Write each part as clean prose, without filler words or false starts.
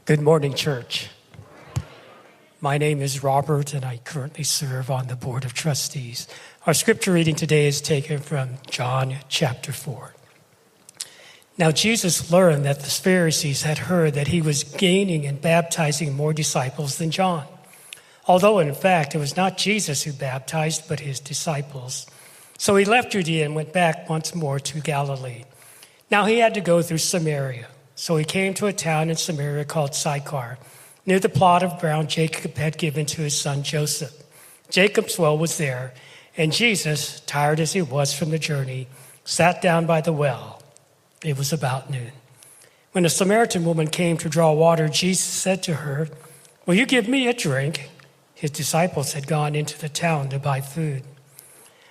Good morning, church. My name is Robert, and I currently serve on the Board of Trustees. Our scripture reading today is taken from John chapter 4. Now Jesus learned that the Pharisees had heard that he was gaining and baptizing more disciples than John, although in fact it was not Jesus who baptized, but his disciples. So he left Judea and went back once more to Galilee. Now he had to go through Samaria. So he came to a town in Samaria called Sychar, near the plot of ground Jacob had given to his son Joseph. Jacob's well was there, and Jesus, tired as he was from the journey, sat down by the well. It was about noon. When a Samaritan woman came to draw water, Jesus said to her, "Will you give me a drink?" His disciples had gone into the town to buy food.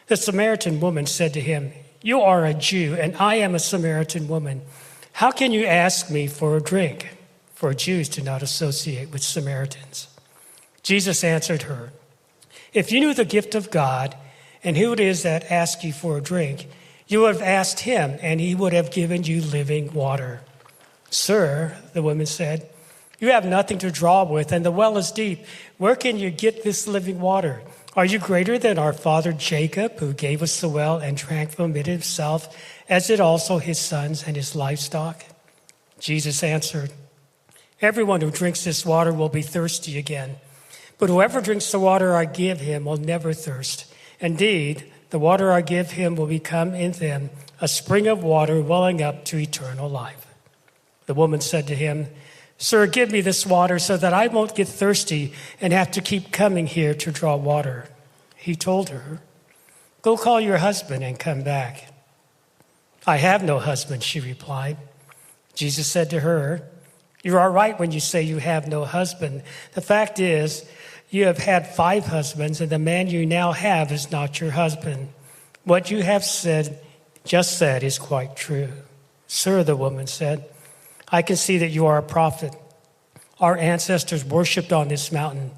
The Samaritan woman said to him, "You are a Jew, and I am a Samaritan woman. How can you ask me for a drink?" For Jews do not associate with Samaritans. Jesus answered her, "If you knew the gift of God and who it is that asks you for a drink, you would have asked him, and he would have given you living water." "Sir," the woman said, "you have nothing to draw with, and the well is deep. Where can you get this living water? Are you greater than our father Jacob, who gave us the well and drank from it himself, as did also his sons and his livestock?" Jesus answered, "Everyone who drinks this water will be thirsty again. But whoever drinks the water I give him will never thirst. Indeed, the water I give him will become in them a spring of water welling up to eternal life." The woman said to him, "Sir, give me this water so that I won't get thirsty and have to keep coming here to draw water." He told her, "Go call your husband and come back." "I have no husband," she replied. Jesus said to her, "You are right when you say you have no husband. The fact is, you have had 5 husbands, and the man you now have is not your husband. What you have just said is quite true." "Sir," the woman said, "I can see that you are a prophet. Our ancestors worshipped on this mountain,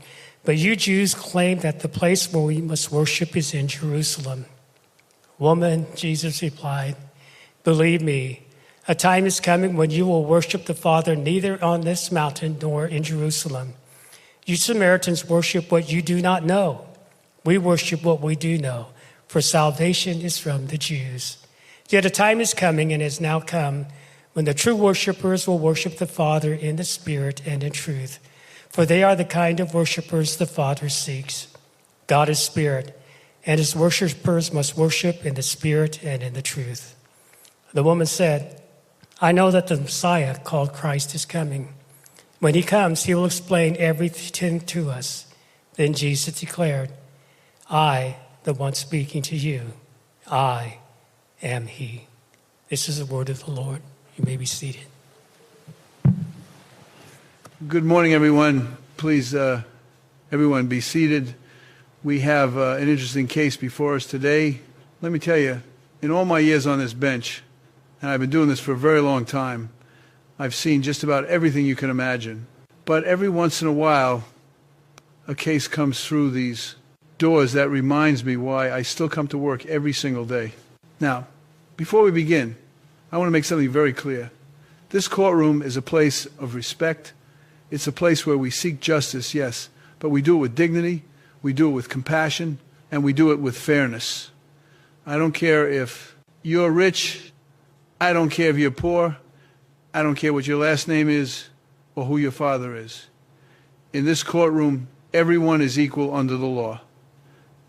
but you Jews claim that the place where we must worship is in Jerusalem." "Woman," Jesus replied, "believe me, a time is coming when you will worship the Father neither on this mountain nor in Jerusalem. You Samaritans worship what you do not know. We worship what we do know, for salvation is from the Jews. Yet a time is coming and has now come when the true worshipers will worship the Father in the Spirit and in truth, for they are the kind of worshipers the Father seeks. God is Spirit, and his worshipers must worship in the Spirit and in the truth." The woman said, "I know that the Messiah, called Christ, is coming. When he comes, he will explain everything to us." Then Jesus declared, "I, the one speaking to you, I am he." This is the word of the Lord. You may be seated. Good morning, everyone. Please, everyone, be seated. We have an interesting case before us today. Let me tell you, in all my years on this bench, and I've been doing this for a very long time, I've seen just about everything you can imagine. But every once in a while, a case comes through these doors that reminds me why I still come to work every single day. Now, before we begin, I want to make something very clear. This courtroom is a place of respect. It's a place where we seek justice, yes, but we do it with dignity, we do it with compassion, and we do it with fairness. I don't care if you're rich, I don't care if you're poor, I don't care what your last name is or who your father is. In this courtroom, everyone is equal under the law.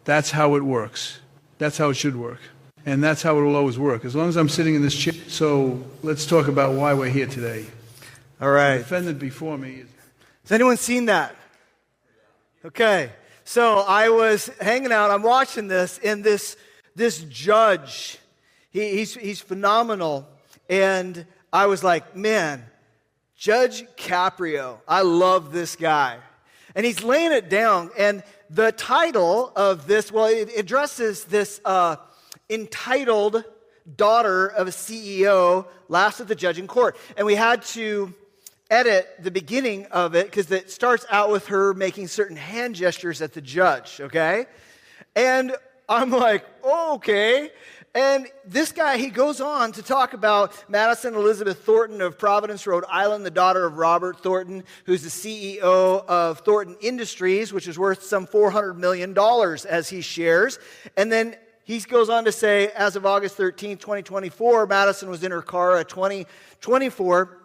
That's how it works. That's how it should work. And that's how it will always work, as long as I'm sitting in this chair. So let's talk about why we're here today. All right. The defendant before me. Has anyone seen that? Okay. So I was hanging out, I'm watching this, and this judge, he's phenomenal. And I was like, man, Judge Caprio, I love this guy. And he's laying it down. And the title of this, well, it addresses this entitled daughter of a CEO last at the judge in court. And we had to edit the beginning of it because it starts out with her making certain hand gestures at the judge, okay? And I'm like, oh, okay. And this guy, he goes on to talk about Madison Elizabeth Thornton of Providence, Rhode Island, the daughter of Robert Thornton, who's the CEO of Thornton Industries, which is worth some $400 million as he shares. And then he goes on to say, as of August 13, 2024, Madison was in her car, a 2024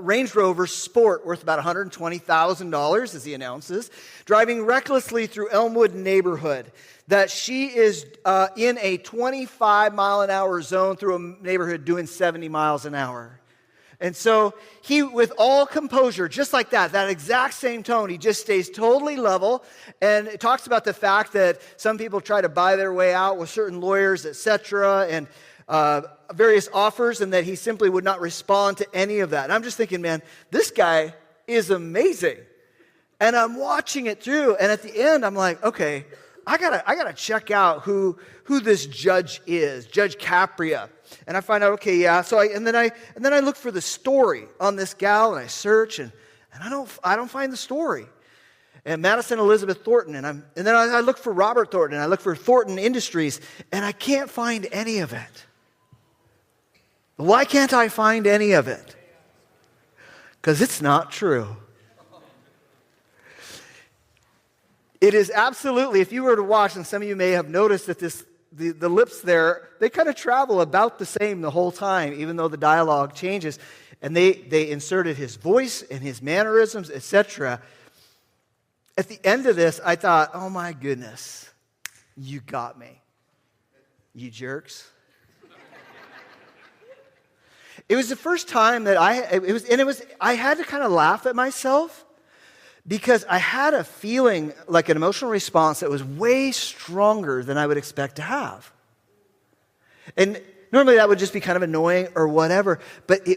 Range Rover Sport, worth about $120,000, as he announces, driving recklessly through Elmwood neighborhood. That she is in a 25-mile-an-hour zone through a neighborhood doing 70 miles an hour. And so he, with all composure, just like that exact same tone, he just stays totally level. And it talks about the fact that some people try to buy their way out with certain lawyers, etc., and various offers, and that he simply would not respond to any of that. And I'm just thinking, man, this guy is amazing. And I'm watching it through, and at the end, I'm like, okay, I gotta check out who this judge is, Judge Capria. And I find out, okay, yeah. So and then I look for the story on this gal, and I search, and I don't find the story. And Madison Elizabeth Thornton, and then I look for Robert Thornton, and I look for Thornton Industries, and I can't find any of it. Why can't I find any of it? Because it's not true. It is absolutely, if you were to watch, and some of you may have noticed that the lips there, they kind of travel about the same the whole time, even though the dialogue changes. And they inserted his voice and his mannerisms, etc. At the end of this, I thought, oh my goodness, you got me, you jerks. It was the first time that I had to kind of laugh at myself, because I had a feeling, like an emotional response, that was way stronger than I would expect to have. And normally that would just be kind of annoying or whatever, but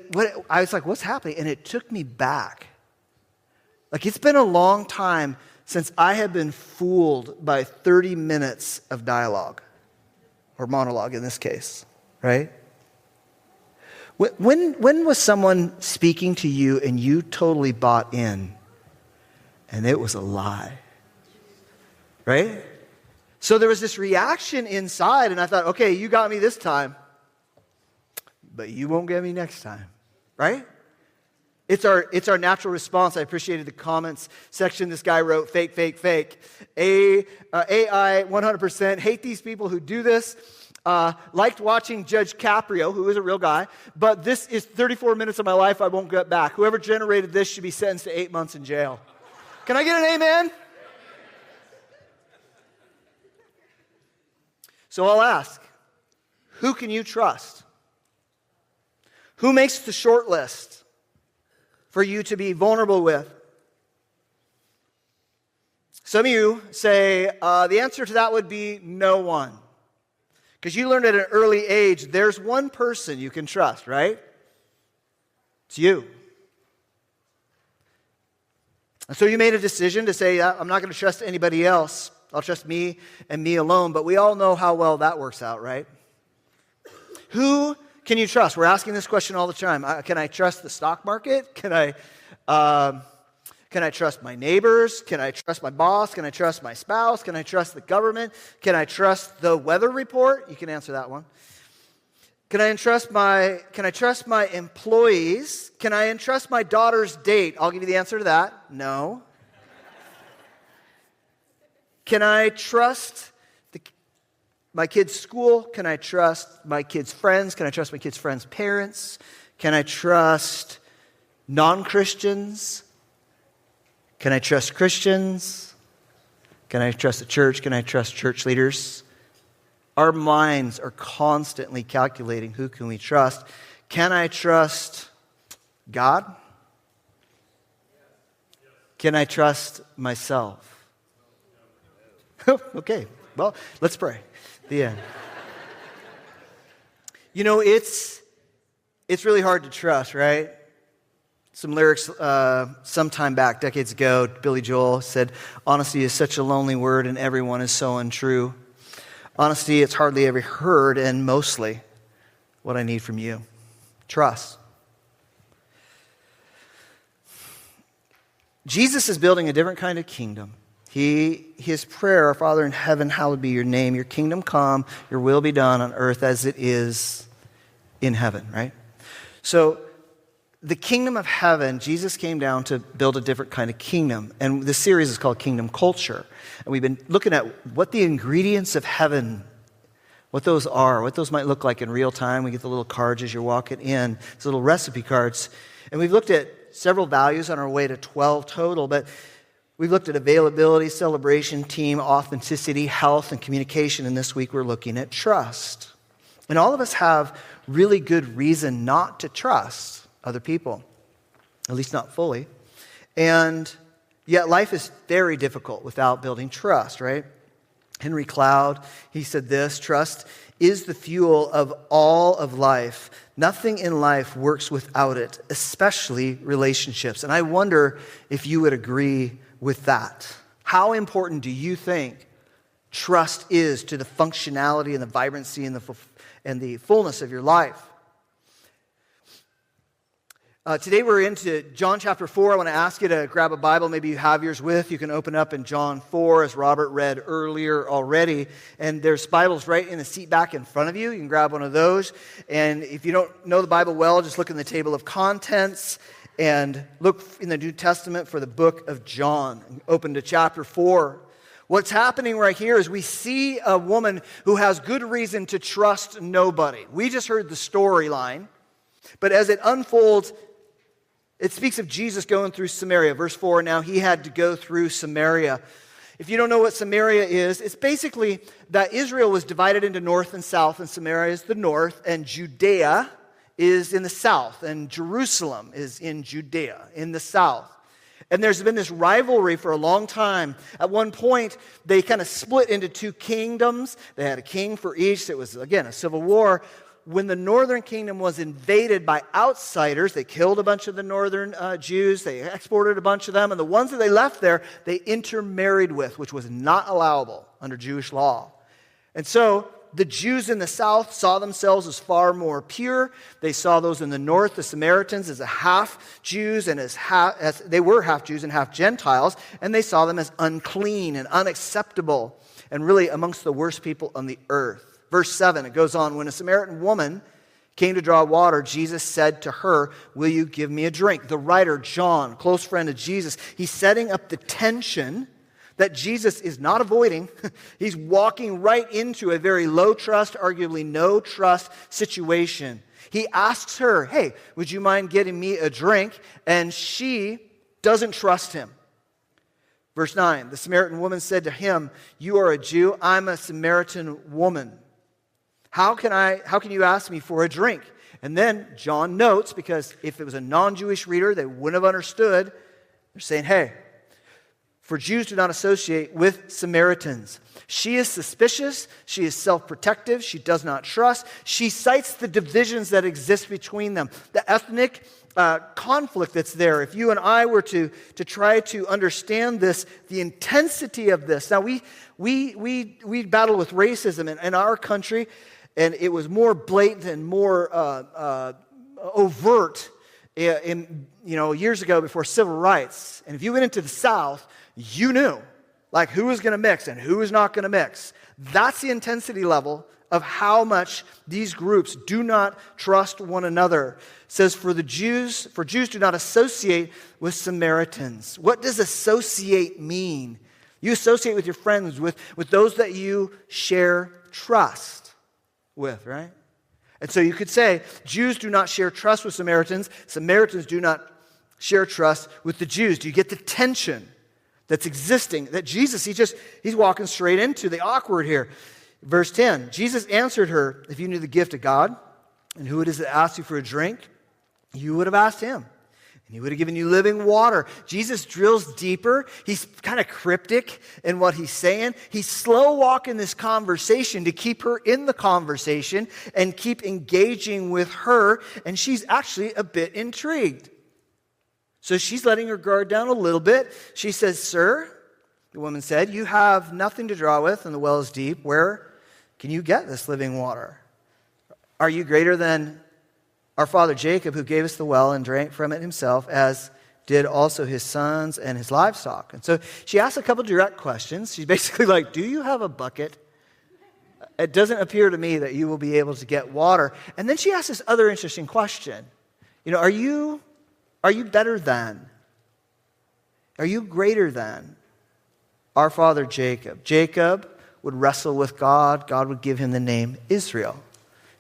I was like, what's happening? And it took me back. Like, it's been a long time since I have been fooled by 30 minutes of dialogue, or monologue in this case, right? When was someone speaking to you and you totally bought in? And it was a lie, right? So there was this reaction inside, and I thought, okay, you got me this time, but you won't get me next time, right? It's our natural response. I appreciated the comments section. This guy wrote, fake, fake, fake. AI 100%. Hate these people who do this. Liked watching Judge Caprio, who is a real guy, but this is 34 minutes of my life I won't get back. Whoever generated this should be sentenced to 8 months in jail. Can I get an amen? So I'll ask, who can you trust? Who makes the short list for you to be vulnerable with? Some of you say the answer to that would be no one. Because you learned at an early age, there's one person you can trust, right? It's you. And so you made a decision to say, I'm not going to trust anybody else. I'll trust me and me alone. But we all know how well that works out, right? Who can you trust? We're asking this question all the time. Can I trust the stock market? Can I trust my neighbors? Can I trust my boss? Can I trust my spouse? Can I trust the government? Can I trust the weather report? You can answer that one. Can I trust my employees? Can I entrust my daughter's date? I'll give you the answer to that. No. Can I trust my kid's school? Can I trust my kid's friends? Can I trust my kid's friends' parents? Can I trust non-Christians? Can I trust Christians? Can I trust the church? Can I trust church leaders? Our minds are constantly calculating, who can we trust? Can I trust God? Can I trust myself? Okay, well, let's pray. The end. You know, it's really hard to trust, right? Some lyrics some time back, decades ago, Billy Joel said, honesty is such a lonely word and everyone is so untrue. Honesty, it's hardly ever heard, and mostly what I need from you. Trust. Jesus is building a different kind of kingdom. his prayer, our Father in heaven, hallowed be your name, your kingdom come, your will be done on earth as it is in heaven, right? So the kingdom of heaven, Jesus came down to build a different kind of kingdom. And this series is called Kingdom Culture. And we've been looking at what the ingredients of heaven, what those are, what those might look like in real time. We get the little cards as you're walking in, these little recipe cards. And we've looked at several values on our way to 12 total, but we've looked at availability, celebration, team, authenticity, health, and communication. And this week we're looking at trust. And all of us have really good reason not to trust other people, at least not fully. And yet life is very difficult without building trust, right? Henry Cloud, he said this: trust is the fuel of all of life. Nothing in life works without it, especially relationships. And I wonder if you would agree with that. How important do you think trust is to the functionality and the vibrancy and the fullness of your life? Today we're into John chapter 4. I want to ask you to grab a Bible. Maybe you have yours with. You can open up in John 4, as Robert read earlier already. And there's Bibles right in the seat back in front of you. You can grab one of those. And if you don't know the Bible well, just look in the table of contents and look in the New Testament for the book of John. Open to chapter 4. What's happening right here is we see a woman who has good reason to trust nobody. We just heard the storyline. But as it unfolds, it speaks of Jesus going through Samaria. Verse 4, now he had to go through Samaria. If you don't know what Samaria is, it's basically that Israel was divided into north and south, and Samaria is the north, and Judea is in the south, and Jerusalem is in Judea, in the south. And there's been this rivalry for a long time. At one point, they kind of split into two kingdoms. They had a king for each. It was, again, a civil war. When the northern kingdom was invaded by outsiders, they killed a bunch of the northern Jews, they exported a bunch of them, and the ones that they left there, they intermarried with, which was not allowable under Jewish law. And so the Jews in the south saw themselves as far more pure. They saw those in the north, the Samaritans, as a half Jews, and as they were half Jews and half Gentiles, and they saw them as unclean and unacceptable, and really amongst the worst people on the earth. Verse 7, it goes on, when a Samaritan woman came to draw water, Jesus said to her, will you give me a drink? The writer, John, close friend of Jesus, he's setting up the tension that Jesus is not avoiding. He's walking right into a very low trust, arguably no trust situation. He asks her, hey, would you mind getting me a drink? And she doesn't trust him. Verse 9, the Samaritan woman said to him, you are a Jew, I'm a Samaritan woman. How can you ask me for a drink? And then John notes, because if it was a non-Jewish reader, they wouldn't have understood. They're saying, hey, for Jews do not associate with Samaritans. She is suspicious. She is self-protective. She does not trust. She cites the divisions that exist between them, the ethnic conflict that's there. If you and I were to try to understand this, the intensity of this. Now, we battle with racism in our country. And it was more blatant and more overt years ago before civil rights. And if you went into the South, you knew like who was going to mix and who was not going to mix. That's the intensity level of how much these groups do not trust one another. It says, for Jews do not associate with Samaritans. What does associate mean? You associate with your friends, with those that you share trust with, right? And so you could say, Jews do not share trust with Samaritans. Samaritans do not share trust with the Jews. Do you get the tension that's existing? That Jesus, he's walking straight into the awkward here. Verse 10, Jesus answered her, if you knew the gift of God and who it is that asked you for a drink, you would have asked him. He would have given you living water. Jesus drills deeper. He's kind of cryptic in what he's saying. He's slow walking this conversation to keep her in the conversation and keep engaging with her. And she's actually a bit intrigued. So she's letting her guard down a little bit. She says, sir, the woman said, you have nothing to draw with and the well is deep. Where can you get this living water? Are you greater than our father Jacob, who gave us the well and drank from it himself, as did also his sons and his livestock. And so she asks a couple direct questions. She's basically like, do you have a bucket? It doesn't appear to me that you will be able to get water. And then she asks this other interesting question. Are you better than? Are you greater than our father Jacob? Jacob would wrestle with God. God would give him the name Israel.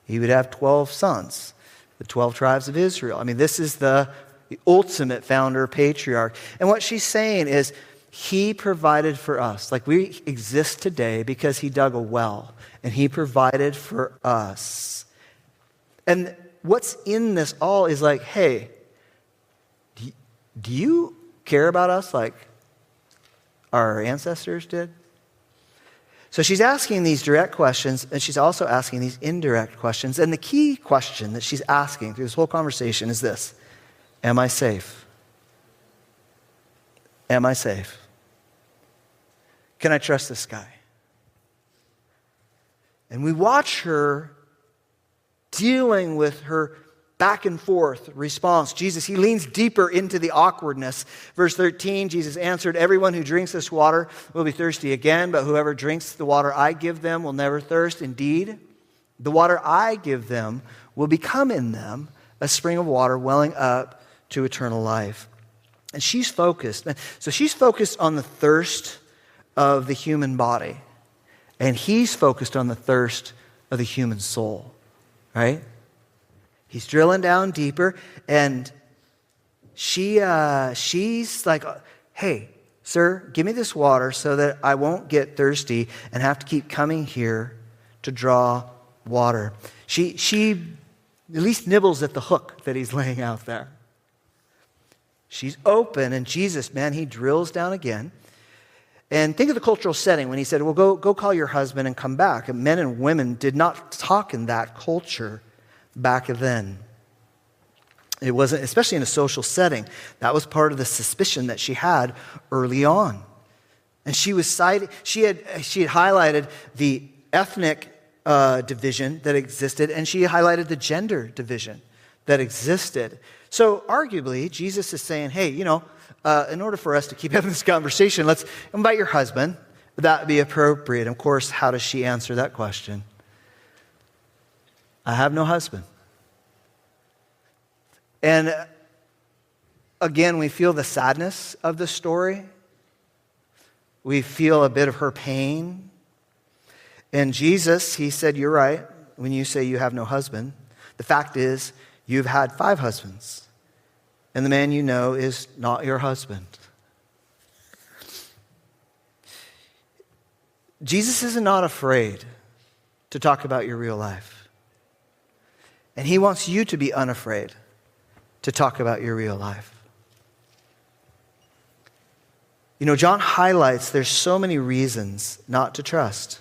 He would have 12 sons, the 12 tribes of Israel. I mean, this is the ultimate founder, patriarch. And what she's saying is, he provided for us. Like, we exist today because he dug a well, and he provided for us. And what's in this all is like, hey, do you care about us like our ancestors did? So she's asking these direct questions, and she's also asking these indirect questions. And the key question that she's asking through this whole conversation is this: am I safe? Am I safe? Can I trust this guy? And we watch her dealing with her back and forth response. Jesus, he leans deeper into the awkwardness. Verse 13, Jesus answered, everyone who drinks this water will be thirsty again, but whoever drinks the water I give them will never thirst. Indeed, the water I give them will become in them a spring of water welling up to eternal life. And she's focused. So she's focused on the thirst of the human body. And he's focused on the thirst of the human soul. Right? He's drilling down deeper, and she's like, hey, sir, give me this water so that I won't get thirsty and have to keep coming here to draw water. She at least nibbles at the hook that he's laying out there. She's open, and Jesus, man, he drills down again. And think of the cultural setting when he said, well, go call your husband and come back. And men and women did not talk in that culture back then. It wasn't, especially in a social setting, that was part of the suspicion that she had early on. And she had highlighted the ethnic division that existed, and she highlighted the gender division that existed. So arguably, Jesus is saying, hey, in order for us to keep having this conversation, let's invite your husband. Would that be appropriate? Of course, how does she answer that question? I have no husband. And again, we feel the sadness of the story. We feel a bit of her pain. And Jesus, he said, you're right when you say you have no husband. The fact is, you've had 5 husbands. And the man you know is not your husband. Jesus is not afraid to talk about your real life. And he wants you to be unafraid to talk about your real life. John highlights there's so many reasons not to trust.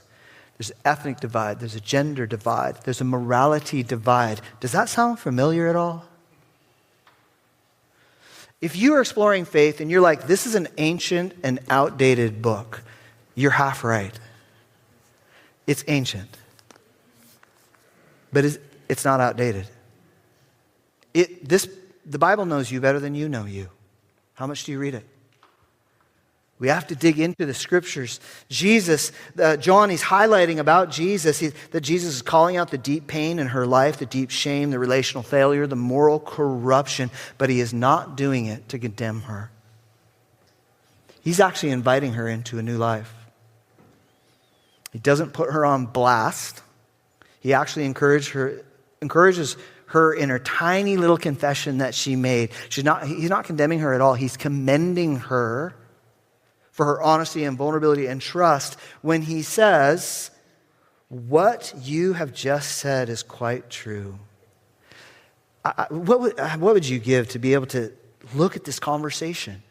There's an ethnic divide, there's a gender divide, there's a morality divide. Does that sound familiar at all? If you are exploring faith and you're like, this is an ancient and outdated book, you're half right. It's ancient. But it's not outdated. The Bible knows you better than you know you. How much do you read it? We have to dig into the scriptures. Jesus, John, he's highlighting about Jesus, that Jesus is calling out the deep pain in her life, the deep shame, the relational failure, the moral corruption, but he is not doing it to condemn her. He's actually inviting her into a new life. He doesn't put her on blast. He actually encourages her in her tiny little confession that she made. He's not condemning her at all. He's commending her for her honesty and vulnerability and trust when he says, what you have just said is quite true. What would you give to be able to look at this conversation?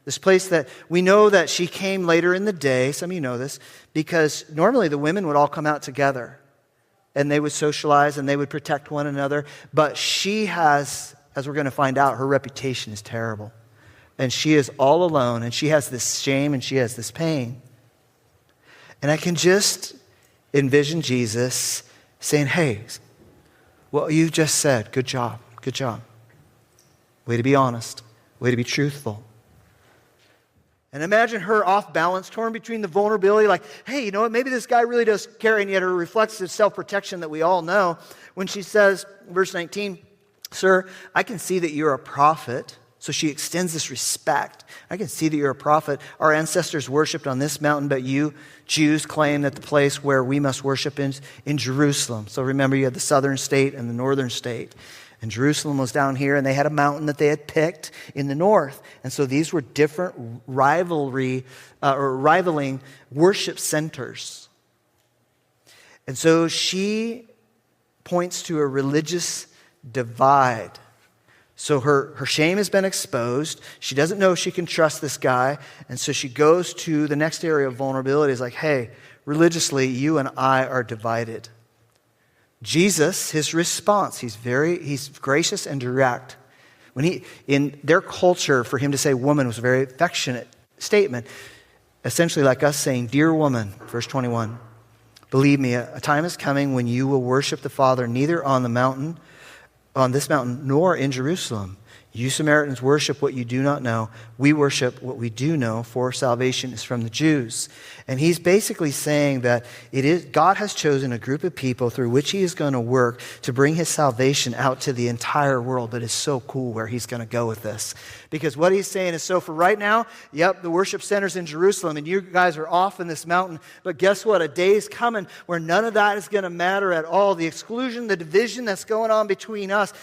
This place that we know that she came later in the day, some of you know this, because normally the women would all come out together and they would socialize and they would protect one another. But she has, as we're going to find out, her reputation is terrible. And she is all alone, and she has this shame and she has this pain. And I can just envision Jesus saying, hey, what you just said, good job, good job. Way to be honest, way to be truthful. And imagine her off balance, torn between the vulnerability, like, hey, you know what, maybe this guy really does care, and yet her reflexive self-protection that we all know, when she says, verse 19, sir, I can see that you're a prophet. So she extends this respect. I can see that you're a prophet. Our ancestors worshipped on this mountain, but you Jews claim that the place where we must worship is in Jerusalem. So remember, you had the southern state and the northern state. And Jerusalem was down here, and they had a mountain that they had picked in the north. And so these were different rivaling worship centers. And so she points to a religious divide. So her shame has been exposed. She doesn't know if she can trust this guy. And so she goes to the next area of vulnerability. Is like, hey, religiously, you and I are divided. Jesus, his response, he's gracious and direct. In their culture, for him to say woman was a very affectionate statement. Essentially like us saying, dear woman, verse 21, believe me, a time is coming when you will worship the Father neither on this mountain, nor in Jerusalem. You Samaritans worship what you do not know. We worship what we do know, for salvation is from the Jews. And he's basically saying that God has chosen a group of people through which he is going to work to bring his salvation out to the entire world. But it's so cool where he's going to go with this. Because what he's saying is, so for right now, yep, the worship center's in Jerusalem, and you guys are off in this mountain. But guess what? A day is coming where none of that is going to matter at all. The exclusion, the division that's going on between us,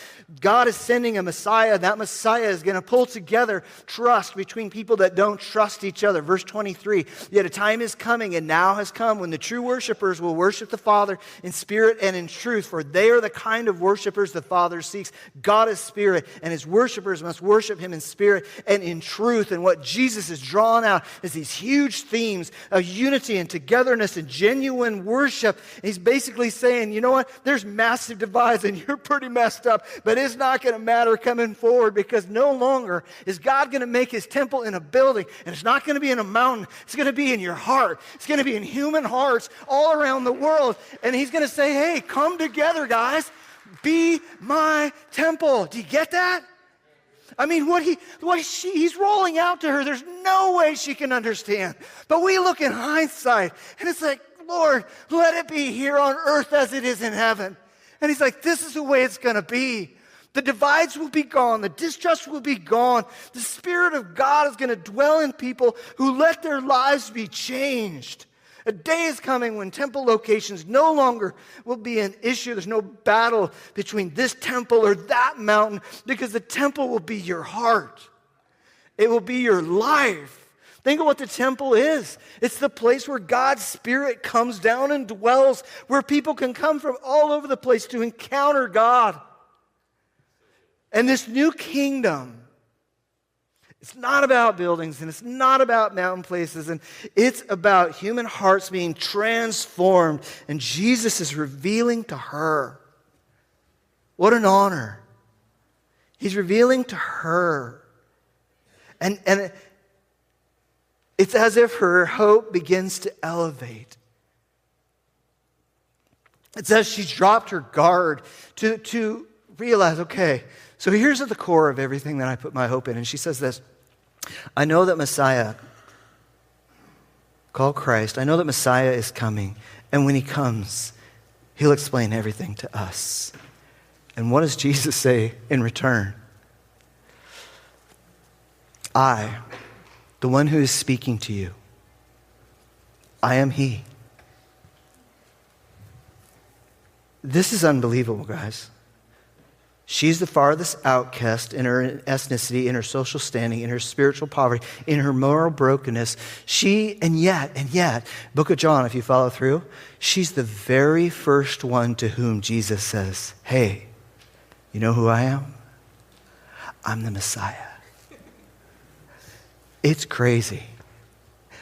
God is sending a Messiah. That Messiah is going to pull together trust between people that don't trust each other. Verse 23, yet a time is coming and now has come when the true worshipers will worship the Father in spirit and in truth, for they are the kind of worshipers the Father seeks. God is spirit, and his worshipers must worship him in spirit and in truth. And what Jesus is drawing out is these huge themes of unity and togetherness and genuine worship. And he's basically saying, you know what? There's massive divides and you're pretty messed up, but it's not going to matter coming forward, because no longer is God going to make his temple in a building, and it's not going to be in a mountain. It's going to be in your heart. It's going to be in human hearts all around the world. And he's going to say, hey, come together, guys. Be my temple. Do you get that? I mean, he's rolling out to her, there's no way she can understand. But we look in hindsight, and it's like, Lord, let it be here on earth as it is in heaven. And he's like, this is the way it's going to be. The divides will be gone. The distrust will be gone. The Spirit of God is going to dwell in people who let their lives be changed. A day is coming when temple locations no longer will be an issue. There's no battle between this temple or that mountain, because the temple will be your heart. It will be your life. Think of what the temple is. It's the place where God's Spirit comes down and dwells, where people can come from all over the place to encounter God. And this new kingdom, it's not about buildings, and it's not about mountain places, and it's about human hearts being transformed. And Jesus is revealing to her. What an honor. He's revealing to her. And it's as if her hope begins to elevate. It's as she's dropped her guard to realize, okay, so here's at the core of everything that I put my hope in. And she says this, I know that Messiah, called Christ, I know that Messiah is coming. And when he comes, he'll explain everything to us. And what does Jesus say in return? I, the one who is speaking to you, I am he. This is unbelievable, guys. She's the farthest outcast in her ethnicity, in her social standing, in her spiritual poverty, in her moral brokenness. And yet, Book of John, if you follow through, she's the very first one to whom Jesus says, hey, you know who I am? I'm the Messiah. It's crazy.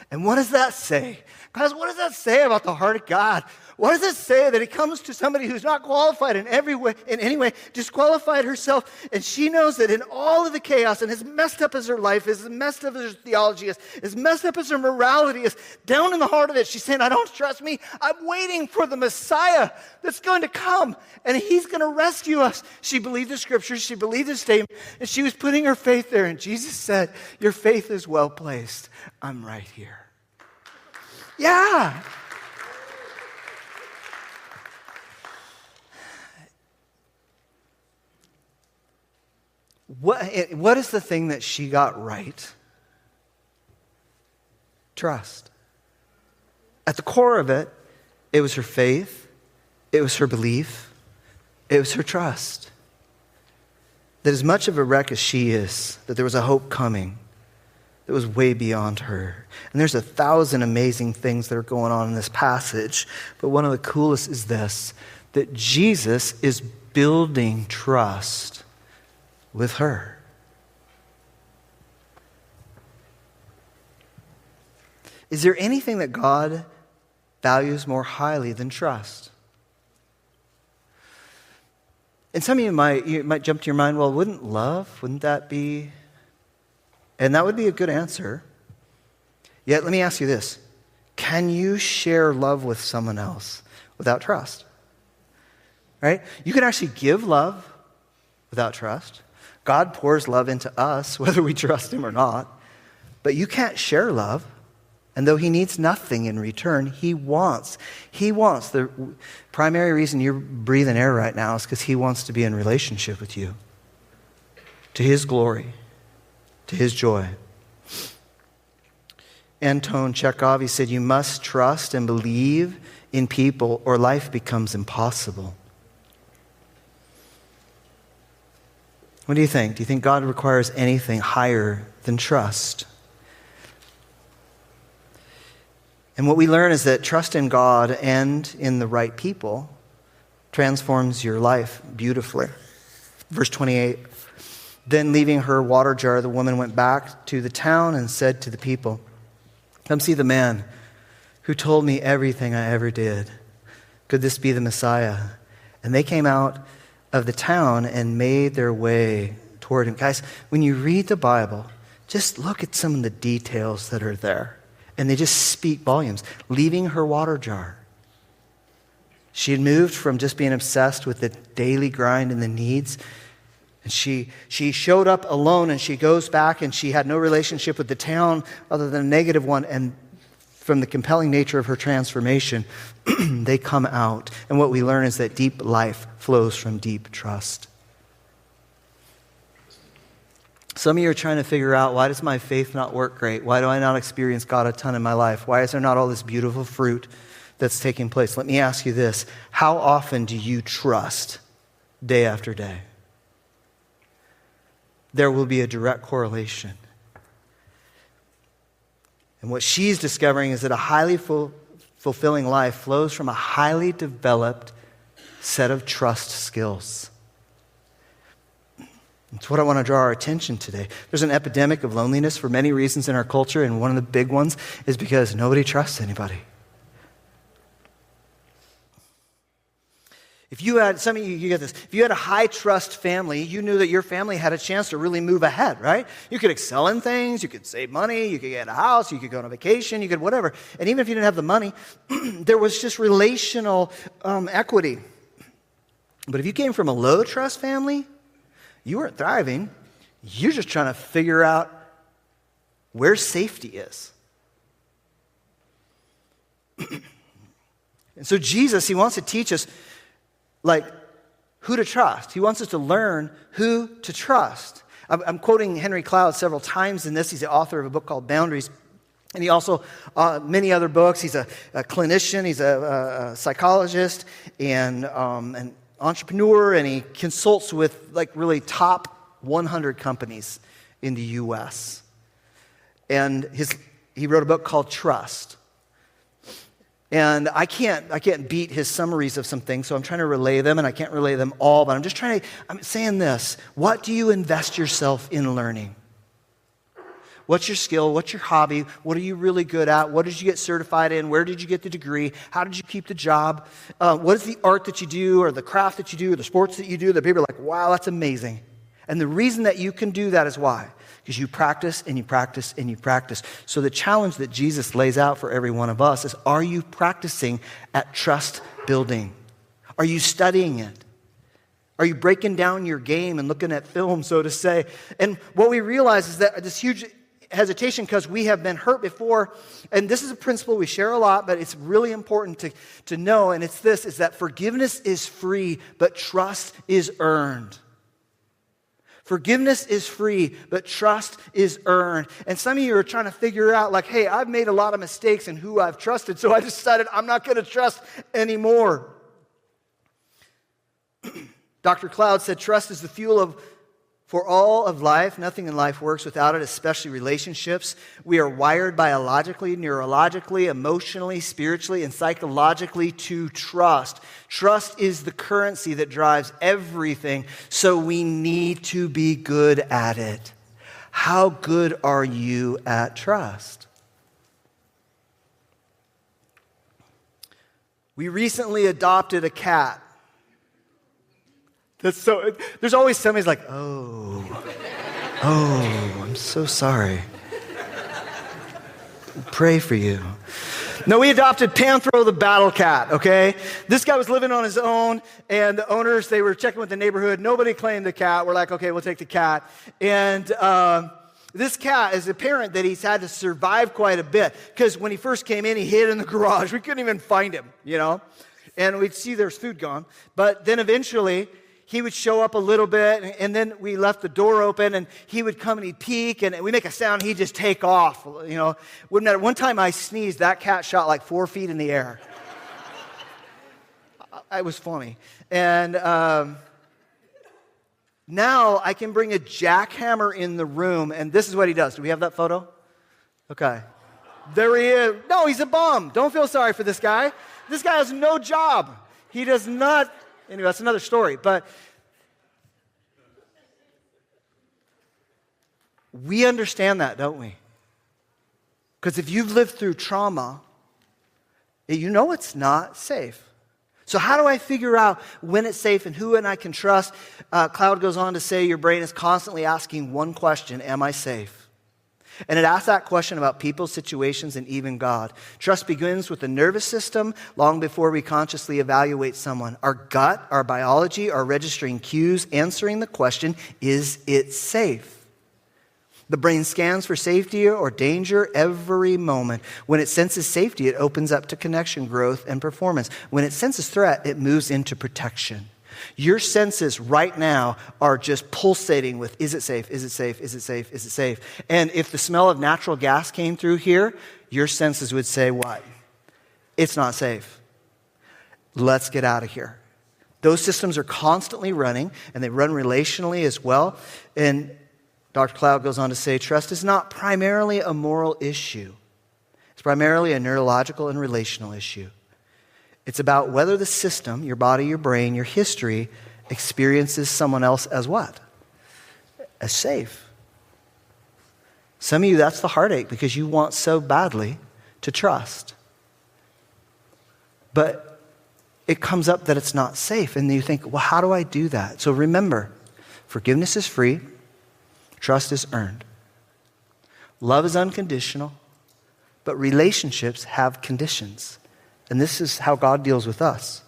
And what does that say? Guys, what does that say about the heart of God? What does it say that he comes to somebody who's not qualified in every way, in any way, disqualified herself, and she knows that in all of the chaos, and as messed up as her life is, as messed up as her theology is, as messed up as her morality is, down in the heart of it, she's saying, I don't trust me. I'm waiting for the Messiah that's going to come, and he's going to rescue us. She believed the scriptures, she believed the statement, and she was putting her faith there, and Jesus said, your faith is well placed. I'm right here. Yeah. What is the thing that she got right? Trust. At the core of it, it was her faith, it was her belief, it was her trust. That as much of a wreck as she is, that there was a hope coming that was way beyond her. And there's 1,000 amazing things that are going on in this passage, but one of the coolest is this, that Jesus is building trust with her. Is there anything that God values more highly than trust? And some of you might jump to your mind, well, wouldn't that be? And that would be a good answer. Yet let me ask you this. Can you share love with someone else without trust? Right? You can actually give love without trust. God pours love into us, whether we trust him or not. But you can't share love. And though he needs nothing in return, he wants. The primary reason you're breathing air right now is because he wants to be in relationship with you. To his glory. To his joy. Anton Chekhov, he said, you must trust and believe in people or life becomes impossible. What do you think? Do you think God requires anything higher than trust? And what we learn is that trust in God and in the right people transforms your life beautifully. Verse 28, then leaving her water jar, the woman went back to the town and said to the people, come see the man who told me everything I ever did. Could this be the Messiah? And they came out of the town and made their way toward him. Guys, when you read the Bible, just look at some of the details that are there. And they just speak volumes. Leaving her water jar. She had moved from just being obsessed with the daily grind and the needs. And she showed up alone, and she goes back, and she had no relationship with the town other than a negative one. And from the compelling nature of her transformation, they come out. And what we learn is that deep life flows from deep trust. Some of you are trying to figure out, why does my faith not work great? Why do I not experience God a ton in my life? Why is there not all this beautiful fruit that's taking place? Let me ask you this. How often do you trust day after day? There will be a direct correlation. And what she's discovering is that a highly fulfilling life flows from a highly developed set of trust skills. It's what I want to draw our attention today. There's an epidemic of loneliness for many reasons in our culture, and one of the big ones is because nobody trusts anybody. If you had, some of you get this, if you had a high trust family, you knew that your family had a chance to really move ahead, right? You could excel in things, you could save money, you could get a house, you could go on a vacation, you could whatever. And even if you didn't have the money, there was just relational equity. But if you came from a low trust family, you weren't thriving. You're just trying to figure out where safety is. And so Jesus, he wants to teach us who to trust. He wants us to learn who to trust. I'm quoting Henry Cloud several times in this. He's the author of a book called Boundaries. And he also, many other books. He's a clinician. He's a psychologist and an entrepreneur, and he consults with really top 100 companies in the U.S. And he wrote a book called Trust. And I can't beat his summaries of some things, so I'm trying to relay them, and I can't relay them all, but I'm saying this. What do you invest yourself in learning? What's your skill? What's your hobby? What are you really good at? What did you get certified in? Where did you get the degree? How did you keep the job? What is the art that you do or the craft that you do or the sports that you do that people are like, wow, that's amazing. And the reason that you can do that is why? Because you practice and you practice and you practice. So the challenge that Jesus lays out for every one of us is, are you practicing at trust building? Are you studying it? Are you breaking down your game and looking at film, so to say? And what we realize is that this huge hesitation, because we have been hurt before, and this is a principle we share a lot, but it's really important to know, and it's this, is that forgiveness is free, but trust is earned. Forgiveness is free, but trust is earned. And some of you are trying to figure out, like, hey, I've made a lot of mistakes in who I've trusted, so I decided I'm not going to trust anymore. Dr. Cloud said, trust is the fuel for all of life. Nothing in life works without it, especially relationships. We are wired biologically, neurologically, emotionally, spiritually, and psychologically to trust. Trust is the currency that drives everything, so we need to be good at it. How good are you at trust? We recently adopted a cat. There's always somebody's like, oh, I'm so sorry. Pray for you. No, we adopted Panthro the battle cat, okay? This guy was living on his own, and the owners, they were checking with the neighborhood. Nobody claimed the cat. We're like, okay, we'll take the cat. And this cat is apparent that he's had to survive quite a bit, because when he first came in, he hid in the garage. We couldn't even find him, And we'd see there's food gone. But then eventually, he would show up a little bit, and then we left the door open, and he would come and he'd peek, and we make a sound, he'd just take off. Wouldn't matter. One time I sneezed, that cat shot like 4 feet in the air. It was funny. And now I can bring a jackhammer in the room, and this is what he does. Do we have that photo? Okay. There he is. No, he's a bum. Don't feel sorry for this guy. This guy has no job. He does not... Anyway, that's another story. But we understand that, don't we? Because if you've lived through trauma, you know it's not safe. So how do I figure out when it's safe and who and I can trust? Cloud goes on to say your brain is constantly asking one question, am I safe? And it asks that question about people, situations, and even God. Trust begins with the nervous system long before we consciously evaluate someone. Our gut, our biology are registering cues, answering the question, is it safe? The brain scans for safety or danger every moment. When it senses safety, it opens up to connection, growth, and performance. When it senses threat, it moves into protection. Your senses right now are just pulsating with, is it safe, is it safe, is it safe, is it safe? And if the smell of natural gas came through here, your senses would say what? It's not safe. Let's get out of here. Those systems are constantly running, and they run relationally as well. And Dr. Cloud goes on to say, trust is not primarily a moral issue. It's primarily a neurological and relational issue. It's about whether the system, your body, your brain, your history, experiences someone else as what? As safe. Some of you, that's the heartache because you want so badly to trust. But it comes up that it's not safe, and you think, well, how do I do that? So remember, forgiveness is free, trust is earned. Love is unconditional, but relationships have conditions. And this is how God deals with us.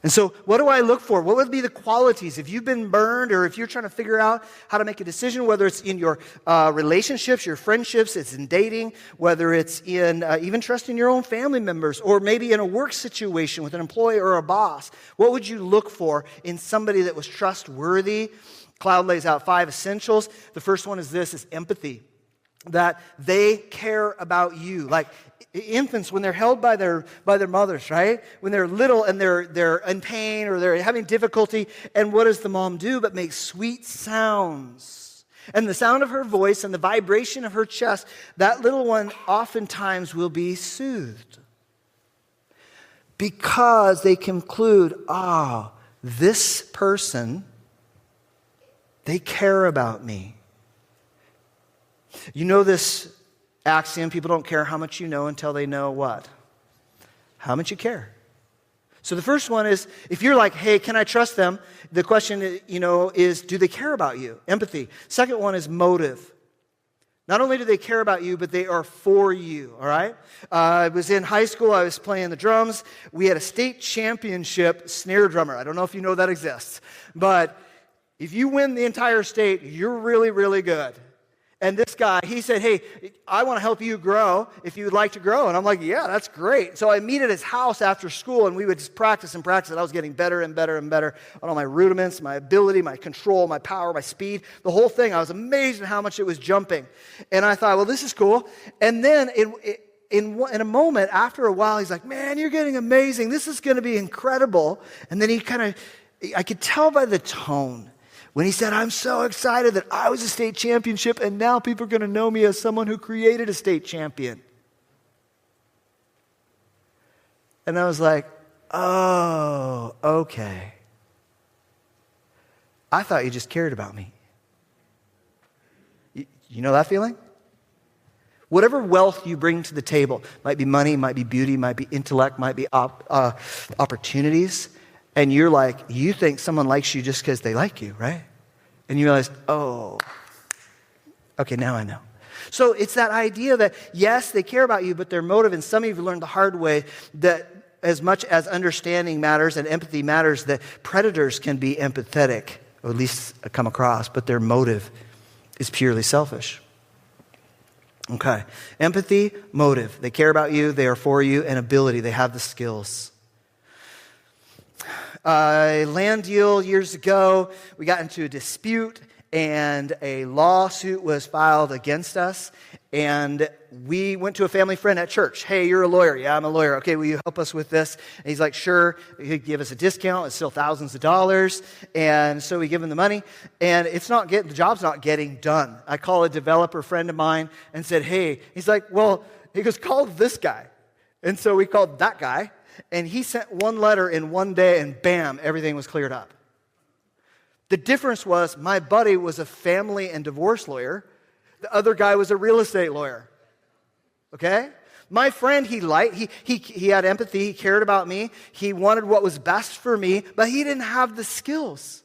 And so what do I look for? What would be the qualities? If you've been burned or if you're trying to figure out how to make a decision, whether it's in your relationships, your friendships, it's in dating, whether it's in even trusting your own family members, or maybe in a work situation with an employee or a boss, what would you look for in somebody that was trustworthy? Cloud lays out 5 essentials. The first one is this, is empathy. That they care about you. Like infants, when they're held by their mothers, right? When they're little and they're in pain or they're having difficulty, and what does the mom do but make sweet sounds? And the sound of her voice and the vibration of her chest, that little one oftentimes will be soothed. Because they conclude, this person, they care about me. You know this axiom, people don't care how much you know until they know what? How much you care. So the first one is, if you're like, hey, can I trust them? The question, is, do they care about you? Empathy. Second one is motive. Not only do they care about you, but they are for you, all right? I was in high school. I was playing the drums. We had a state championship snare drummer. I don't know if you know that exists. But if you win the entire state, you're really, really good. And this guy, he said, hey, I want to help you grow if you would like to grow. And I'm like, yeah, that's great. So I meet at his house after school, and we would just practice and practice. And I was getting better and better and better on all my rudiments, my ability, my control, my power, my speed, the whole thing. I was amazed at how much it was jumping. And I thought, well, this is cool. And then in a moment, after a while, he's like, man, you're getting amazing. This is going to be incredible. And then I could tell by the tone, when he said, I'm so excited that I was a state championship and now people are going to know me as someone who created a state champion. And I was like, oh, okay. I thought you just cared about me. You know that feeling? Whatever wealth you bring to the table, might be money, might be beauty, might be intellect, might be opportunities, and you're like, you think someone likes you just because they like you, right? And you realize, oh, okay, now I know. So it's that idea that, yes, they care about you, but their motive, and some of you learned the hard way that as much as understanding matters and empathy matters, that predators can be empathetic, or at least come across, but their motive is purely selfish. Okay, empathy, motive. They care about you, they are for you, and ability. They have the skills. A land deal years ago, we got into a dispute and a lawsuit was filed against us, and we went to a family friend at church. Hey, you're a lawyer. Yeah, I'm a lawyer. Okay, will you help us with this? And he's like, sure. He'd give us a discount. It's still thousands of dollars. And so we give him the money, and the job's not getting done. I call a developer friend of mine and said, hey, he's like, well, he goes, call this guy. And so we called that guy. And he sent one letter in one day, and bam, everything was cleared up. The difference was my buddy was a family and divorce lawyer. The other guy was a real estate lawyer. Okay? My friend, he had empathy. He cared about me. He wanted what was best for me, but he didn't have the skills.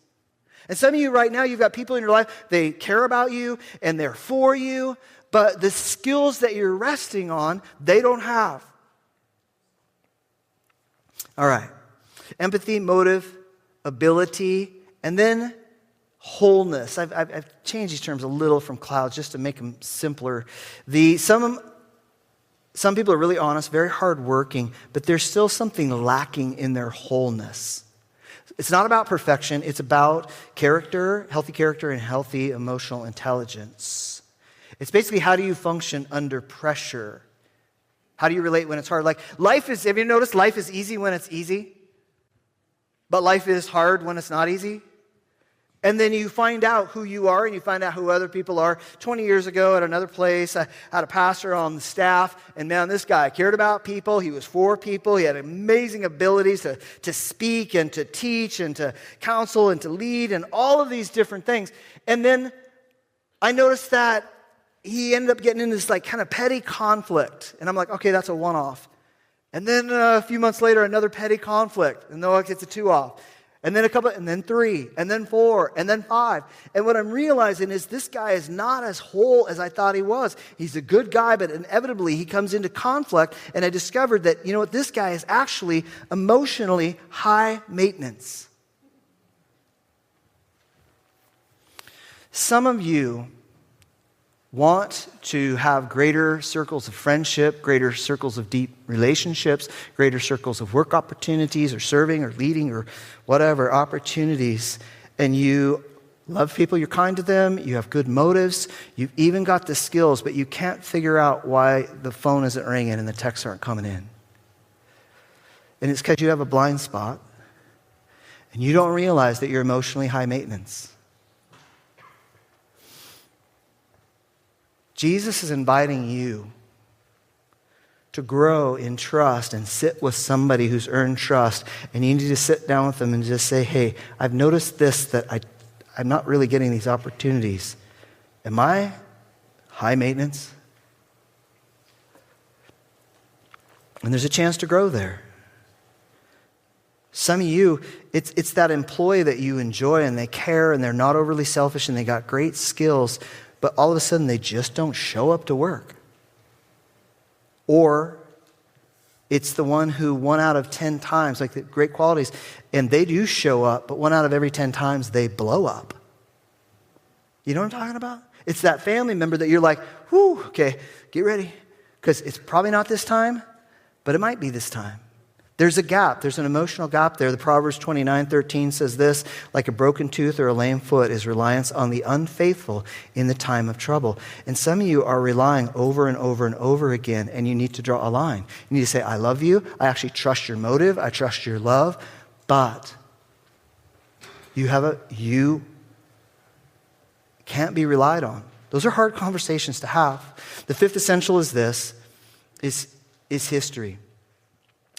And some of you right now, you've got people in your life, they care about you, and they're for you, but the skills that you're resting on, they don't have. All right. Empathy, motive, ability, and then wholeness. I've changed these terms a little from clouds just to make them simpler. Some people are really honest, very hardworking, but there's still something lacking in their wholeness. It's not about perfection. It's about character, and healthy emotional intelligence. It's basically, how do you function under pressure? How do you relate when it's hard? Like, have you noticed life is easy when it's easy? But life is hard when it's not easy? And then you find out who you are and you find out who other people are. 20 years ago at another place, I had a pastor on the staff, and man, this guy cared about people. He was for people. He had amazing abilities to speak and to teach and to counsel and to lead and all of these different things. And then I noticed that he ended up getting into this kind of petty conflict. And I'm like, okay, that's a one-off. And then a few months later, another petty conflict. And no, it's a two-off. And then a couple, and then 3, and then 4, and then 5. And what I'm realizing is this guy is not as whole as I thought he was. He's a good guy, but inevitably he comes into conflict. And I discovered that, this guy is actually emotionally high maintenance. Some of you want to have greater circles of friendship, greater circles of deep relationships, greater circles of work opportunities or serving or leading or whatever opportunities, and you love people, you're kind to them, you have good motives, you've even got the skills, but you can't figure out why the phone isn't ringing and the texts aren't coming in. And it's because you have a blind spot and you don't realize that you're emotionally high maintenance. Jesus is inviting you to grow in trust and sit with somebody who's earned trust. And you need to sit down with them and just say, hey, I've noticed this, that I'm not really getting these opportunities. Am I high maintenance. And there's a chance to grow there. Some of you, it's that employee that you enjoy and they care and they're not overly selfish and they got great skills, but all of a sudden they just don't show up to work. Or it's the one who 1 out of 10 times, like the great qualities, and they do show up, but 1 out of every 10 times they blow up. You know what I'm talking about? It's that family member that you're like, whew, okay, get ready. Because it's probably not this time, but it might be this time. There's a gap. There's an emotional gap there. The Proverbs 29:13 says this, like a broken tooth or a lame foot is reliance on the unfaithful in the time of trouble. And some of you are relying over and over and over again, and you need to draw a line. You need to say, I love you. I actually trust your motive. I trust your love. But you can't be relied on. Those are hard conversations to have. The fifth essential is this, is history.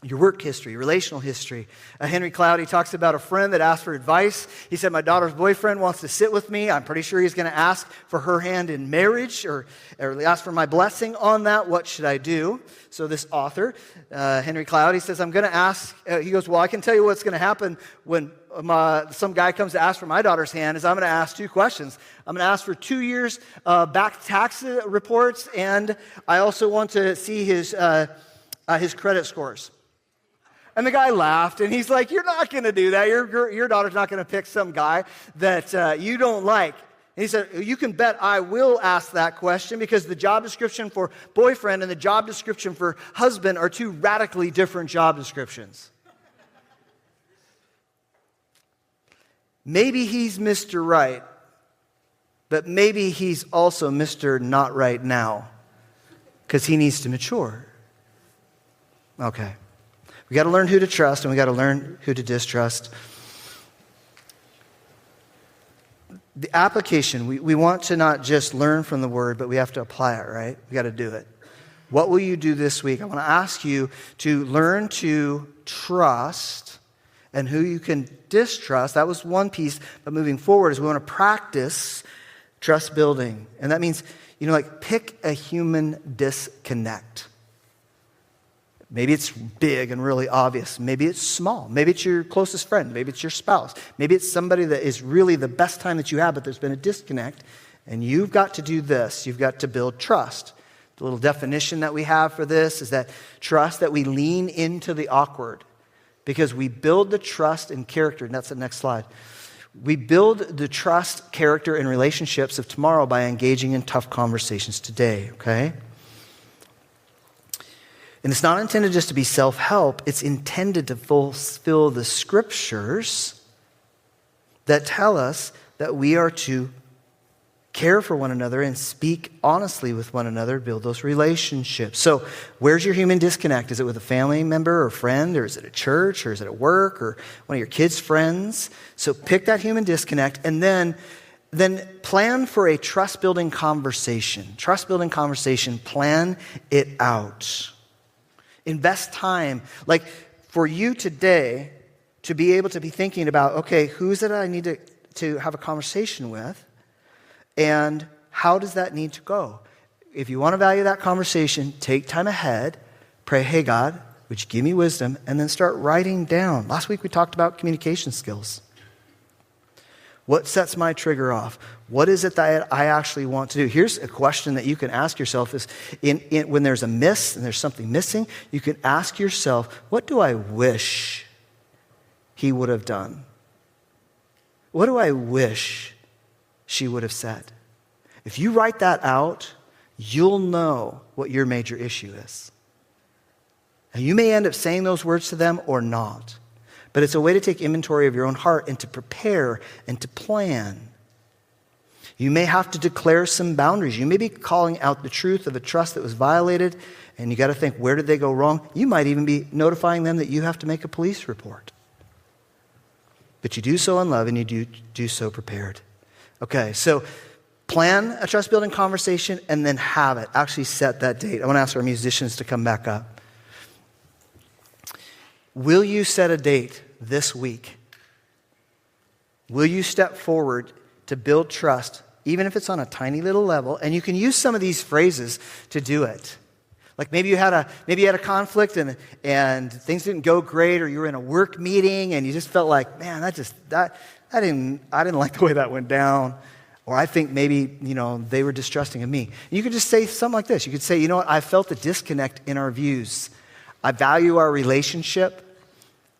Your work history, relational history. Henry Cloud, he talks about a friend that asked for advice. He said, my daughter's boyfriend wants to sit with me. I'm pretty sure he's going to ask for her hand in marriage or ask for my blessing on that. What should I do? So this author, Henry Cloud, he says, I'm going to ask, he goes, well, I can tell you what's going to happen when some guy comes to ask for my daughter's hand is I'm going to ask 2 questions. I'm going to ask for 2 years back tax reports, and I also want to see his credit scores. And the guy laughed, and he's like, you're not going to do that. Your daughter's not going to pick some guy that you don't like. And he said, you can bet I will ask that question because the job description for boyfriend and the job description for husband are 2 radically different job descriptions. Maybe he's Mr. Right, but maybe he's also Mr. Not Right now because he needs to mature. Okay. We got to learn who to trust and we got to learn who to distrust. The application, we want to not just learn from the word, but we have to apply it, right? We got to do it. What will you do this week? I want to ask you to learn to trust and who you can distrust. That was one piece, but moving forward is we want to practice trust building. And that means, pick a human disconnect. Maybe it's big and really obvious. Maybe it's small. Maybe it's your closest friend. Maybe it's your spouse. Maybe it's somebody that is really the best time that you have, but there's been a disconnect. And you've got to do this. You've got to build trust. The little definition that we have for this is that trust, that we lean into the awkward. Because we build the trust and character. And that's the next slide. We build the trust, character, and relationships of tomorrow by engaging in tough conversations today, okay? And it's not intended just to be self-help. It's intended to fulfill the scriptures that tell us that we are to care for one another and speak honestly with one another, build those relationships. So where's your human disconnect? Is it with a family member or friend, or is it at church, or is it at work, or one of your kids' friends? So pick that human disconnect and then plan for a trust-building conversation. Trust-building conversation, plan it out. Invest time. Like for you today to be able to be thinking about, okay, who's it I need to have a conversation with? And how does that need to go? If you want to value that conversation, take time ahead, pray, hey God, would you give me wisdom? And then start writing down. Last week we talked about communication skills. What sets my trigger off? What is it that I actually want to do? Here's a question that you can ask yourself is when there's a miss and there's something missing, you can ask yourself, what do I wish he would have done? What do I wish she would have said? If you write that out, you'll know what your major issue is. And you may end up saying those words to them or not. But it's a way to take inventory of your own heart and to prepare and to plan. You may have to declare some boundaries. You may be calling out the truth of a trust that was violated, and you got to think, where did they go wrong? You might even be notifying them that you have to make a police report. But you do so in love, and you do so prepared. Okay, so plan a trust-building conversation, and then have it. Actually set that date. I want to ask our musicians to come back up. Will you set a date this week? Will you step forward to build trust even if it's on a tiny little level, and you can use some of these phrases to do it. Like maybe you had a conflict and things didn't go great, or you were in a work meeting and you just felt like, man, I didn't like the way that went down. Or I think maybe, they were distrusting of me. And you could just say something like this. You could say, you know what, I felt a disconnect in our views. I value our relationship,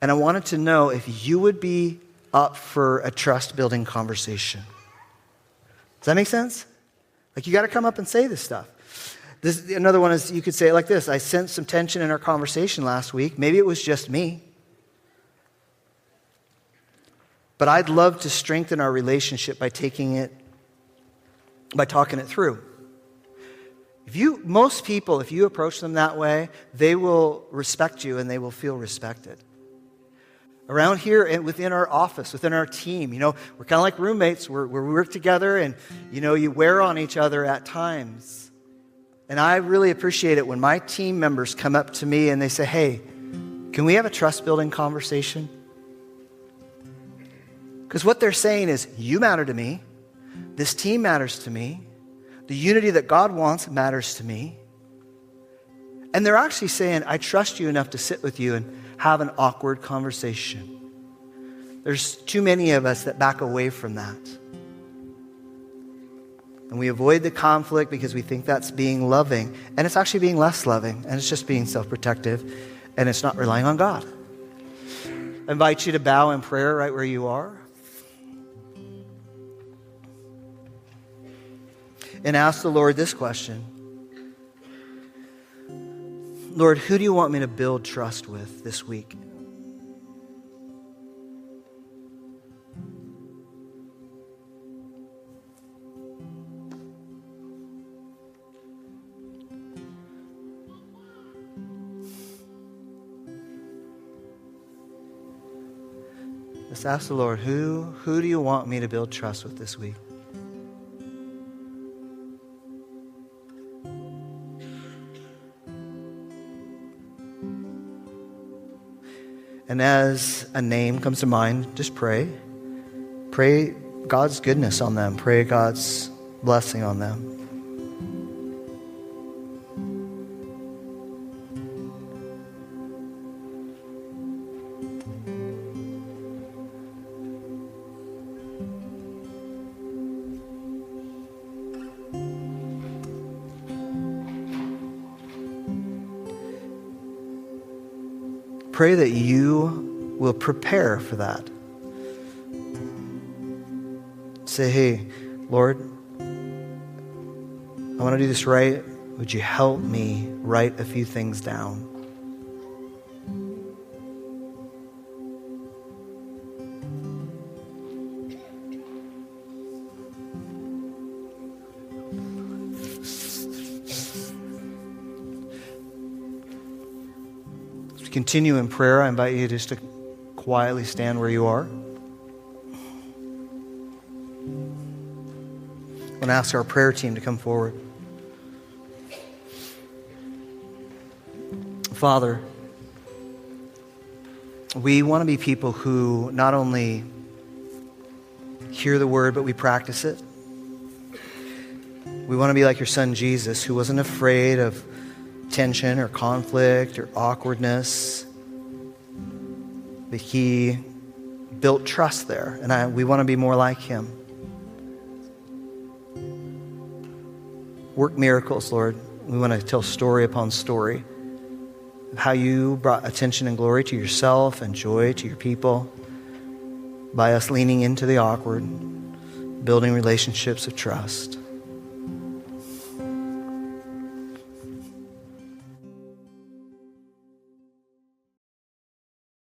and I wanted to know if you would be up for a trust-building conversation. Does that make sense? Like, you got to come up and say this stuff. Another one is, you could say it like this. I sensed some tension in our conversation last week. Maybe it was just me. But I'd love to strengthen our relationship by talking it through. Most people, if you approach them that way, they will respect you and they will feel respected. Around here and within our office, within our team, we're kind of like roommates. We work together and, you wear on each other at times. And I really appreciate it when my team members come up to me and they say, hey, can we have a trust-building conversation? Because what they're saying is, you matter to me. This team matters to me. The unity that God wants matters to me. And they're actually saying, I trust you enough to sit with you and have an awkward conversation. There's too many of us that back away from that. And we avoid the conflict because we think that's being loving. And it's actually being less loving. And it's just being self-protective. And it's not relying on God. I invite you to bow in prayer right where you are. And ask the Lord this question. Lord, who do you want me to build trust with this week? Let's ask the Lord, who do you want me to build trust with this week? And as a name comes to mind, just pray. Pray God's goodness on them. Pray God's blessing on them. Pray that you will prepare for that. Say, hey, Lord, I want to do this right. Would you help me write a few things down? Continue in prayer. I invite you just to quietly stand where you are. I'm going to ask our prayer team to come forward. Father, we want to be people who not only hear the word, but we practice it. We want to be like your son Jesus, who wasn't afraid of tension or conflict or awkwardness, but he built trust there, and we want to be more like him. Work miracles, Lord. We want to tell story upon story of how you brought attention and glory to yourself and joy to your people by us leaning into the awkward, building relationships of trust.